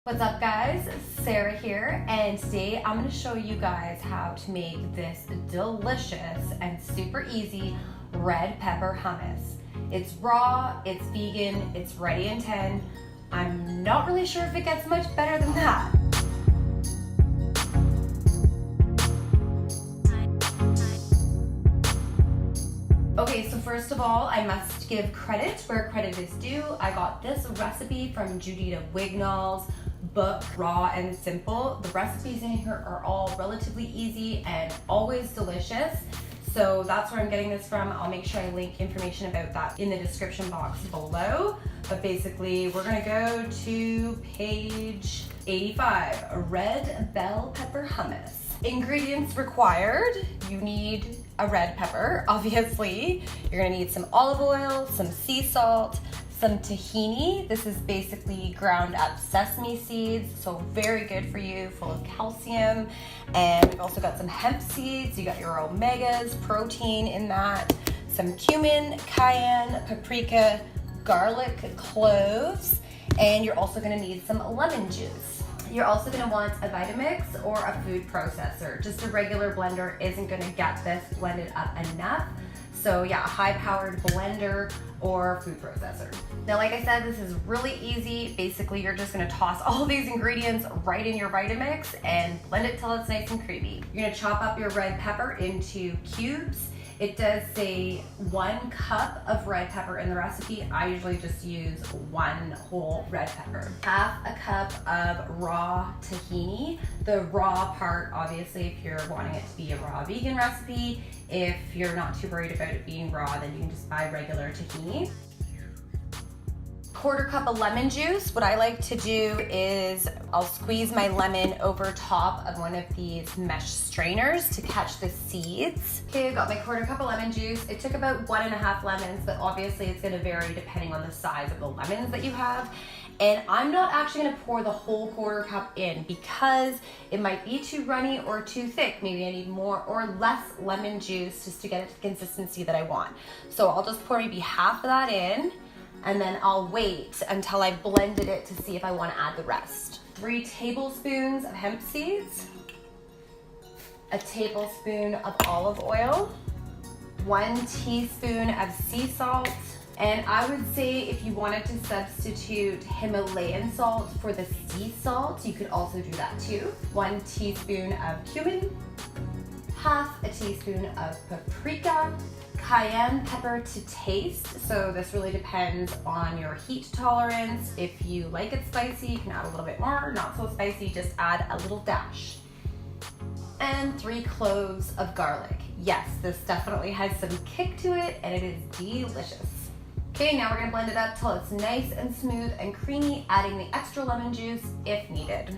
What's up guys, Sarah here, and today I'm going to show you guys how to make this delicious and super easy red pepper hummus. It's raw, it's vegan, it's ready in 10. I'm not really sure if it gets much better than that. Okay, so first of all, I must give credit where credit is due. I got this recipe from Judita Wignall's book, Raw and Simple. The recipes in here are all relatively easy and always delicious. So that's where I'm getting this from. I'll make sure I link information about that in the description box below. But basically, we're gonna go to page 85, a red bell pepper hummus. Ingredients required, you need a red pepper, obviously. You're gonna need some olive oil, some sea salt, some tahini. This is basically ground up sesame seeds, so very good for you, full of calcium. And we've also got some hemp seeds. You got your omegas, protein in that, some cumin, cayenne, paprika, garlic, cloves, and you're also gonna need some lemon juice. You're also gonna want a Vitamix or a food processor. Just a regular blender isn't gonna get this blended up enough. So yeah, a high-powered blender or food processor. Now, like I said, this is really easy. Basically, you're just gonna toss all these ingredients right in your Vitamix and blend it till it's nice and creamy. You're gonna chop up your red pepper into cubes. It does say 1 cup of red pepper in the recipe. I usually just use 1 whole red pepper. Half a cup of raw tahini. The raw part, obviously, if you're wanting it to be a raw vegan recipe. If you're not too worried about it being raw, then you can just buy regular tahini. 1/4 cup of lemon juice. What I like to do is I'll squeeze my lemon over top of one of these mesh strainers to catch the seeds. Okay, I've got my 1/4 cup of lemon juice. It took about 1.5 lemons, but obviously it's gonna vary depending on the size of the lemons that you have. And I'm not actually gonna pour the whole 1/4 cup in because it might be too runny or too thick. Maybe I need more or less lemon juice just to get it to the consistency that I want. So I'll just pour maybe half of that in, and then I'll wait until I've blended it to see if I want to add the rest. 3 tablespoons of hemp seeds, a tablespoon of olive oil, 1 teaspoon of sea salt, and I would say if you wanted to substitute Himalayan salt for the sea salt, you could also do that too. 1 teaspoon of cumin, half a teaspoon of paprika, cayenne pepper to taste. So this really depends on your heat tolerance. If you like it spicy, you can add a little bit more. Not so spicy, just add a little dash. And 3 cloves of garlic. Yes, this definitely has some kick to it and it is delicious. Okay, now we're gonna blend it up till it's nice and smooth and creamy, adding the extra lemon juice if needed.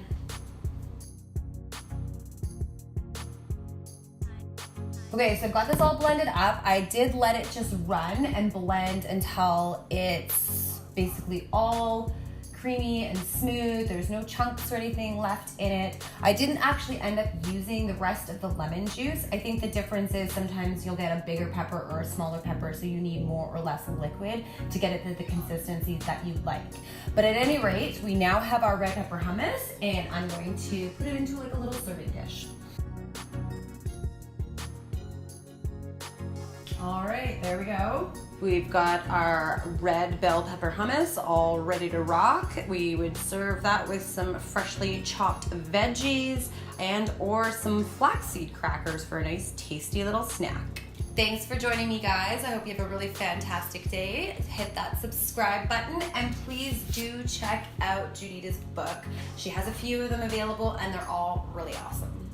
Okay, so I've got this all blended up. I did let it just run and blend until it's basically all creamy and smooth. There's no chunks or anything left in it. I didn't actually end up using the rest of the lemon juice. I think the difference is sometimes you'll get a bigger pepper or a smaller pepper, so you need more or less liquid to get it to the consistency that you like. But at any rate, we now have our red pepper hummus, and I'm going to put it into like a little serving dish. All right, there we go. We've got our red bell pepper hummus all ready to rock. We would serve that with some freshly chopped veggies and or some flaxseed crackers for a nice tasty little snack. Thanks for joining me, guys. I hope you have a really fantastic day. Hit that subscribe button and please do check out Judita's book. She has a few of them available and they're all really awesome.